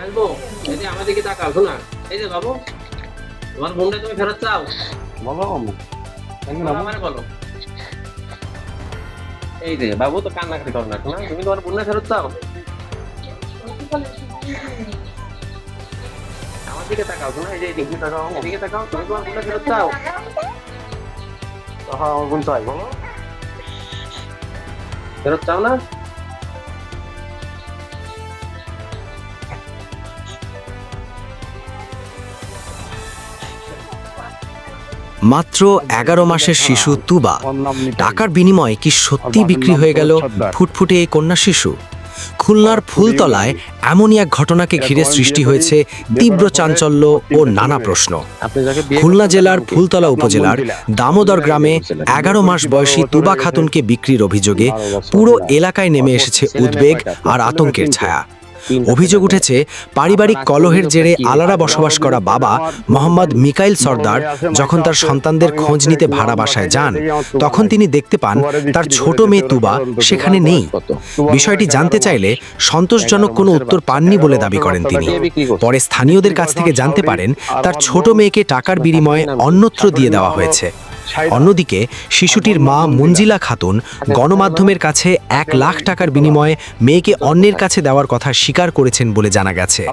আসবো। এই যে আমার দিকে তাকাও, শোনা। এই যে বাবু, তোমার বোনটা তুমি ফেরত চাও? বলো আম্মু। আমারে বলো। এই যে বাবু, তো কান্নাকাটি করো না, শোনা। তুমি তোমার বোনটা ফেরত চাও? আমার দিকে তাকাও, শোনা। এই যে এদিকে তাকাও, এদিকে তাকাও। তুমি তোমার বোনটা ফেরত চাও? হ্যাঁ আমার বোন চাই, বলো। ফেরত চাও না? মাত্র ১১ মাসের শিশু তুবা ওর নাম নিতাই। টাকার বিনিময়ে কি সত্যি বিক্রি হয়ে গেল ফুটফুটে এই কন্যা শিশু? খুলনার ফুলতলায় এমনই এক ঘটনাকে ঘিরে সৃষ্টি হয়েছে তীব্র চাঞ্চল্য ও নানা প্রশ্ন। খুলনা জেলার ফুলতলা উপজেলার দামোদর গ্রামে ১১ মাস বয়সী তুবা খাতুনকে বিক্রির অভিযোগে পুরো এলাকায় নেমে এসেছে উদ্বেগ আর আতঙ্কের ছায়া। অভিযোগ উঠেছে পারিবারিক কলহের জেরে আলাদা বসবাস করা বাবা মোহাম্মদ মিকাইল সর্দার যখন তার সন্তানদের খোঁজ নিতে ভাড়া বাসায় যান, তখন তিনি দেখতে পান তার ছোট মেয়ে তুবা সেখানে নেই। বিষয়টি জানতে চাইলে সন্তোষজনক কোনো উত্তর পাননি বলে দাবি করেন তিনি। পরে স্থানীয়দের কাছ থেকে জানতে পারেন তার ছোট মেয়েকে টাকার বিনিময়ে অন্যত্র দিয়ে দেওয়া হয়েছে। অন্যদিকে শিশুটির মা মঞ্জিলা খাতুন গণমাধ্যমের কাছে ১ লাখ টাকার বিনিময়ে মেয়েকে অন্যের কাছে দেওয়ার কথা স্বীকার করেছেন বলে জানা গেছে।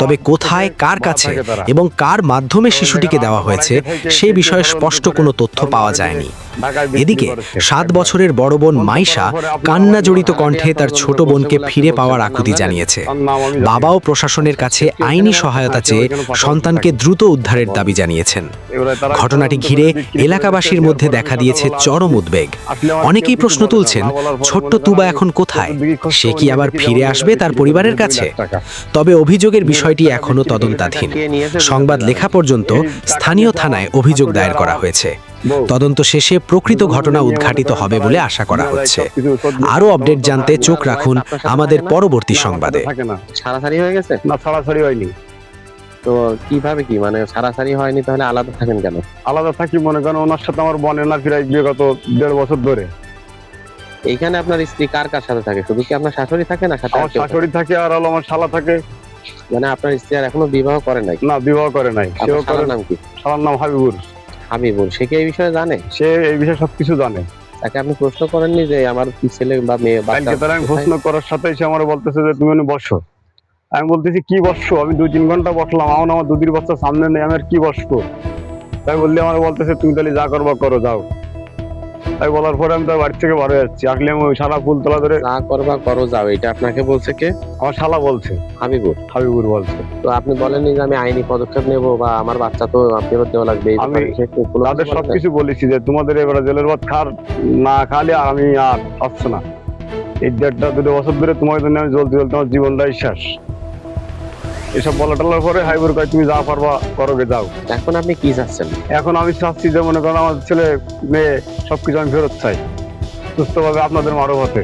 তবে কোথায়, কার কাছে এবং কার মাধ্যমে শিশুটিকে দেওয়া হয়েছে সে বিষয়ে স্পষ্ট কোনো তথ্য পাওয়া যায়নি। এদিকে ৭ বছরের বড় বোন মাইশা কান্না জড়িত কণ্ঠে তার ছোট বোনকে ফিরে পাওয়ার আকুতি জানিয়েছে। বাবাও প্রশাসনের কাছে আইনি সহায়তা চেয়ে সন্তানকে দ্রুত উদ্ধারের দাবি জানিয়েছেন। ঘটনাটি ঘিরে এলাকাবাসীর মধ্যে দেখা দিয়েছে চরম উদ্বেগ। অনেকেই প্রশ্ন তুলছেন, ছোট্ট তুবা এখন কোথায়? সে কি আবার ফিরে আসবে তার পরিবারের কাছে? তবে অভিযোগের বিষয়টি এখনো তদন্তাধীন। সংবাদ লেখা পর্যন্ত স্থানীয় থানায় অভিযোগ দায়ের করা হয়েছে। তদন্ত শেষে প্রকৃত ঘটনা উদ্ঘাটিত হবে বলে আশা করা হচ্ছে। আরও আপডেট জানতে চোখ রাখুন আমাদের পরবর্তী সংবাদে। ছাড়াছাড়ি হয়ে গেছে? না, ছাড়াছাড়ি হয়নি। তো কিভাবে কি, মানে ছাড়াছাড়ি হয়নি তাহলে আলাদা থাকেন কেন? আলাদা থাকি মনে করেন ওনার সাথে আমার বোনের না প্রায় বিগত ১.৫ বছর ধরে। এইখানে আপনার স্ত্রী কার কার সাথে থাকে? শুধু কি আপনার শাশুড়ি থাকে না সাথে? আমার শাশুড়ি থাকে আর হলো আমার শালা থাকে। মানে আপনার স্ত্রী আর এখনো বিবাহ করে নাই? না, বিবাহ করে নাই। সেও আপনার শালার নাম কি? শালার নাম হাবিবুর। হাবিবুল। সে কি এই বিষয়ে জানে? সে এই বিষয়ে সবকিছু জানে। তাকে আপনি প্রশ্ন করেননি যে আমার ছেলে বা মেয়ে বাচ্চা কালকে তারা আমি প্রশ্ন করার সাথে সে আমার বলতেছে যে তুমি বসো। আমি বলতেছি কি বসছো? আমি ২-৩ ঘন্টা বসলাম, এখন আমার দুধের বস্তা সামনে নেই, আমি আর কি বসবো? তাই বললে আমার বলতেছে তুমি তাহলে যা করবা করো, যাও। তাই বলার পরে আমি তার বাড়ি থেকে বার হয়ে যাচ্ছি। আসলে আমি ওই সারা ফুলতলা ধরে। যা করবা করো, যাও, এটা আপনাকে বলছে কে? আমার শালা বলছে। হাবিবুল? হাবিবুর বলছে। তো আপনি বলেননি যে আমি আইনি পদক্ষেপ নেবো বা আমার বাচ্চা তো ফেরত দেওয়া লাগবে? আমি তাদের সবকিছু বলেছি যে তোমাদের এবারে জেলের ভাত না খালে আর আমি আর আসছে না। এই ১.৫-২ বছর ধরে তোমার জন্য আমি জ্বলতে জ্বলতে আমার জীবনটাই শেষ। এসব বলা টলার পরে হাইবুর কয় তুমি যা পারবা করোগে, যাও। এখন আপনি কি চাচ্ছেন? এখন আমি চাচ্ছি যে মনে করেন আমার ছেলে মেয়ে সবকিছু আমি ফেরত চাই, সুস্থভাবে আপনাদের মারো হতে।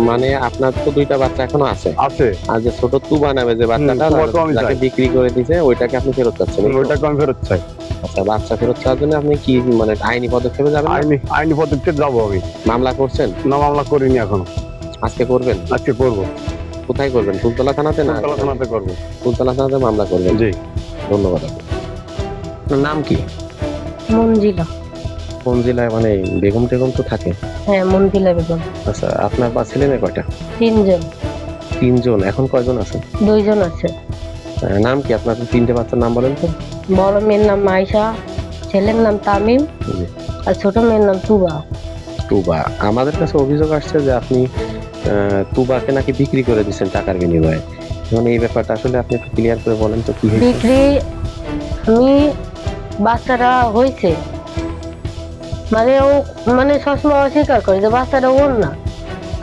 মানে আপনার তো 2টা বাচ্চা এখনো আছে? আছে। আর যে ছোট তুবা নামে যে বাচ্চাটা যাকে বিক্রি করে দিয়েছে ওইটাকে আপনি ফেরত চাচ্ছেন? ওইটাকে আমি ফেরত চাই। আচ্ছা, বাচ্চা ফেরত চাওয়ার জন্য আপনি কি মানে আইনি পদক্ষেপে যাবেন? আইনি পদক্ষেপ যাবো আমি। মামলা করছেন? না, মামলা করিনি এখনো। আজকে করবেন? আজকে করবো। কোথায় করবেন? ফুলতলা থানাতে? না, ফুলতলা থানাতে করবো। ফুলতলা থানাতে মামলা করবেন? জি। ধন্যবাদ। আপনার নাম কি? মঞ্জিলা। কোন জেলায়? মানে বেগম টেগম তো থাকে? হ্যাঁ, মঞ্জিলা বেগম। আচ্ছা, আপনার ছেলে মেয়ে কয়টা? ৩ জন। 3 জন। এখন কয়জন আছেন? 2 জন আছে। নাম কি আপনার 3টে বাচ্চার নাম বলেন তো? বড় মেয়ের নাম মাইশা, ছেলের নাম তামিম, জি। আর ছোট মেয়ের নাম তুবা। তুবা। আমাদের কাছে অভিযোগ আসছে যে আপনি তুবাকে নাকি বিক্রি করে দিচ্ছেন টাকার বিনিময়ে। মানে এই ব্যাপারটা আসলে আপনি একটু ক্লিয়ার করে বলেন তো কি হয়েছে? বিক্রি আমি বাচ্চাটা হয়েছে মানে ও মানে সবসময় অস্বীকার করে যে বাচ্চাটা ওর না।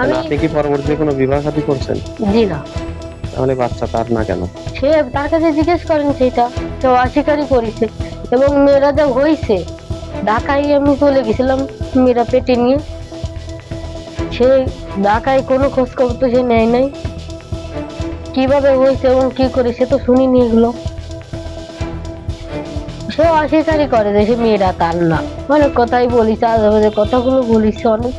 আমি আপনি কি পরবর্তীতে কোনো বিবাহ শাদী করছেন? জি না। তাহলে বাচ্চা তার না কেন? সে তার কাছে জিজ্ঞেস করেন, সেটা সে অস্বীকারই করেছে। এবং মেয়েরা যে হয়েছে ঢাকায় আমি চলে গেছিলাম মেয়েরা পেটে নিয়ে, সে ঢাকায় কোনো খোঁজ খবর তো সে নেয় নাই। কিভাবে হয়েছে এবং কি করে সে তো শুনিনি এগুলো। সে অস্বীকারই করে যে সে মেয়েরা তার না। অনেক কথাই বলিস, আজে কথাগুলো বলিস অনেক।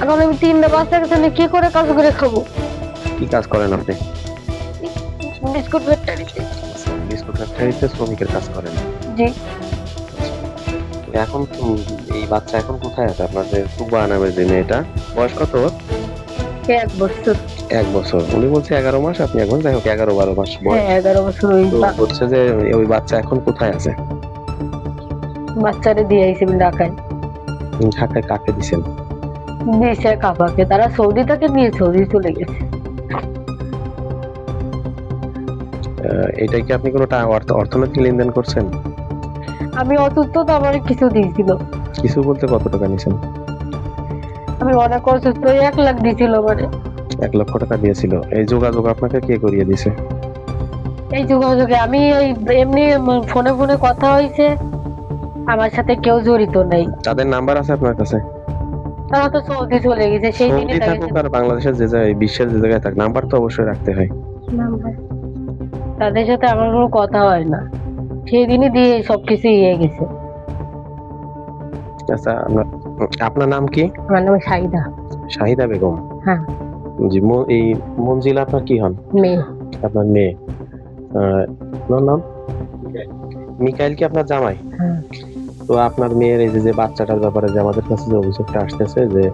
এখন আমি 3টা বাচ্চার কাছে কি করে কাজ করে খাবো? কি কাজ করেন আপনি? বিস্কুট ফ্যাক্টরিতে। বিস্কুট ফ্যাক্টরিতে শ্রমিকের কাজ করেন। জি। এখন এই বাচ্চা এখন কোথায় আছে? আপনাদের তুবা নামের যে মেয়েটা, বয়স কত? 1 বছর। 1 বছর। উনি বলছে 11 মাস, আপনি এখন যাই হোক 11-12 মাস বয়স। হ্যাঁ 11 বছর। ওই তো বলছে যে ওই বাচ্চা এখন কোথায় আছে? বাচ্চারে দিয়ে আইছি ঢাকায়। ঢাকায় কাকে দিছেন? দিয়েছে কাপাকে, তারা সৌদি থেকে নিয়ে সৌদি চলে গেছে। এটাই কি আপনি কোনো অর্থনৈতিক লেনদেন করছেন? আমি অসুস্থ তো আমার কিছু দিয়েছিল। কিছু বলতে কত টাকা নিছেন? আমি অনেক অসুস্থ, 1 লাখ দিয়েছিল মানে। 1 লক্ষ টাকা দিয়েছিল। এই যোগাযোগ আপনাকে কে করিয়ে দিছে? এই যোগাযোগে আমি এই এমনি ফোনে ফোনে কথা হয়েছে, আমার সাথে কেউ জড়িত নেই। তাদের নাম্বার আছে আপনার কাছে? তারা তো সৌদি চলে গেছে সেই সৌদি দিনে থাকুক আর বাংলাদেশের যে জায়গায়, বিশ্বের যে জায়গায় থাক, নাম্বার তো অবশ্যই রাখতে হয়। তাদের সাথে আমার কোনো কথা হয় না, সেই দিনই দিয়ে সবকিছু ইয়ে গেছে। আচ্ছা, আপনার নাম কি? আমার নাম শাহিদা। শাহিদা বেগম। হ্যাঁ। জি। এই মঞ্জিলা আপনার কি হন? মেয়ে। আপনার মেয়ে। আপনার নাম মিকাইল কি আপনার জামাই? হ্যাঁ। তো আপনার মেয়ের এই যে বাচ্চাটার ব্যাপারে যে আমাদের কাছে যে অভিযোগটা আসতেছে যে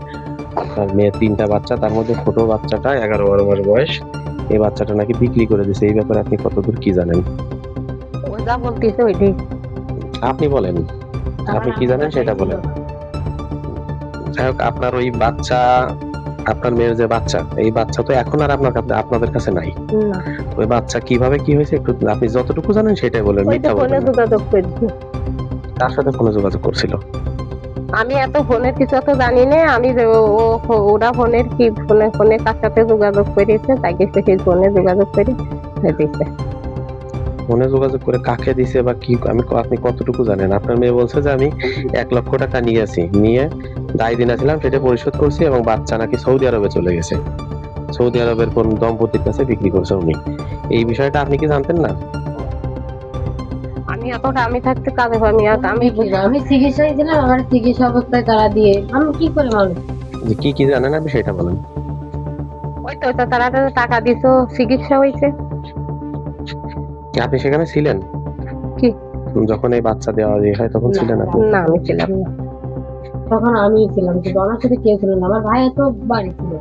আপনার মেয়ের 3টা বাচ্চা, তার মধ্যে ছোট বাচ্চাটা 11-12 মাস বয়স, এই বাচ্চাটা নাকি বিক্রি করে দিয়েছে, এই ব্যাপারে আপনি কতদূর কি জানেন? ও যা বলতেছে ওইটাই। আপনি বলেন, আপনি কি জানেন সেটা বলেন। যাই হোক, আপনার ওই বাচ্চা, আপনার মেয়ের যে বাচ্চা, এই বাচ্চা তো এখন আর আপনাদের কাছে নাই। না। ওই বাচ্চা কিভাবে কি হয়েছে একটু আপনি যতটুকু জানেন সেটাই বলেন, ওই তো মিথ্যা ফোনে বলবেন না। যোগাযোগ করেছি। তার সাথে ফোনে যোগাযোগ করছিল? আমি এত ফোনের কিছু তো জানি না, আমি ওরা ফোনের কি ফোনে কার সাথে যোগাযোগ করেছে, তাকে সেই ফোনে যোগাযোগ করে দিয়েছে। ফোনে যোগাযোগ করে কাকে দিছে বা কি, আপনি কতটুকু জানেন? আপনার মেয়ে বলছে যে আমি 1 লক্ষ টাকা নিয়েছি, নিয়ে দায় দিয়েছিলাম, সেটা পরিশোধ করছি এবং বাচ্চা নাকি সৌদি আরবে চলে গেছে, সৌদি আরবের কোন দম্পতির কাছে বিক্রি করছে উনি। এই বিষয়টা আপনি কি জানতেন না? আমি এতটা আমি থাকতে কাজে আমি চিকিৎসায় ছিলাম, আমার চিকিৎসা অবস্থায় তারা দিয়ে আমি কি করে মানুষ। যে কি কি জানেন আপনি সেটা বলেন। ওই তো তারা টাকা দিছো, চিকিৎসা হয়েছে। আপনি সেখানে ছিলেন কি যখন এই বাচ্চা দেওয়া হয় তখন ছিলেন আপনি? না, আমি ছিলাম না, তখন আমি ছিলাম, কিন্তু আমার সাথে কেউ ছিল না, আমার ভাই তো বাড়ি ছিল।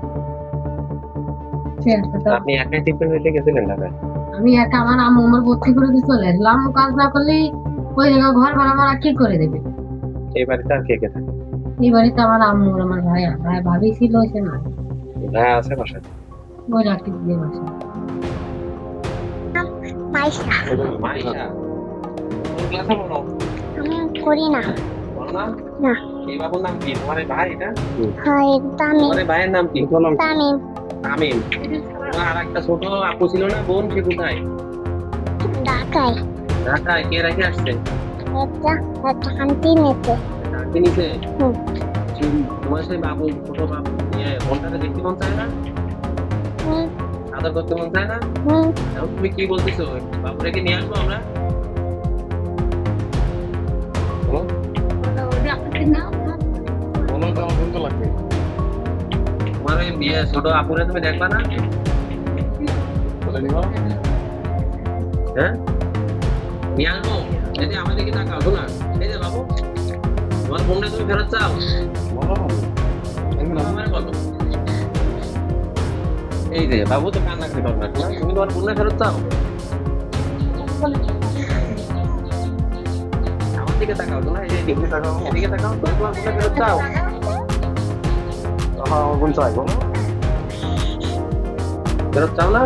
আপনি একাই ট্রিটমেন্ট নিতে গেছিলেন ঢাকায়? আমি একা, আমার আম্মু আমার ভর্তি করে দিয়ে চলে আসলাম, কাজ না করলে ওই জায়গায় ঘর ভাড়া মারা কি করে দেবে। এই বাড়িতে আর কে কে থাকে? এই বাড়িতে আমার আম্মু আর আমার ভাই ভাবি ছিল, সে না ভাই আছে বাসায়? ওই রাখি দিয়ে বাসা। মাইশা মাইশা কোন ক্লাসে পড়ো? আমি করি না। পড়ো না? না। এই বাবুর নাম কি? তোমার এই ভাই এটা? হয় তামিম। তোমার এই ভাইয়ের নাম কি? তামিম তামিম। তোমার আরেকটা ছোট আপু ছিল না, বোন, সে কোথায়? ঢাকায়। ঢাকায় কে রেখে আসছে? একটা আন্টি নিতে। আন্টি নিছে? হুম। তোমার সেই বাবু, ছোট বাবু নিয়ে বোনটাকে দেখতে মন চায় না? আদর করতে মন চায় না? এখন তুমি কি বলতেছো? বাবু রেখে নিয়ে আসবো আমরা? তোমার ওই বিয়ে ছোট আপুরে তুমি দেখবা না? হ্যাঁ, নিয়ে আসবো। এই যে আমাদের কি টাকা হতো না, এই যে বাবু, তোমার বোনটা তুমি ফেরত চাও? আমার বলো। এই যে বাবু তো কান্না করে পারবে না, তুমি তোমার বোনটা ফেরত চাও? আমার দিকে তাকাও তো না, এই যে এদিকে তাকাও, এদিকে তাকাও, তুমি তোমার বোনটা ফেরত চাও? হ্যাঁ, আমার বোন চাই, বলো। ফেরত চাও না?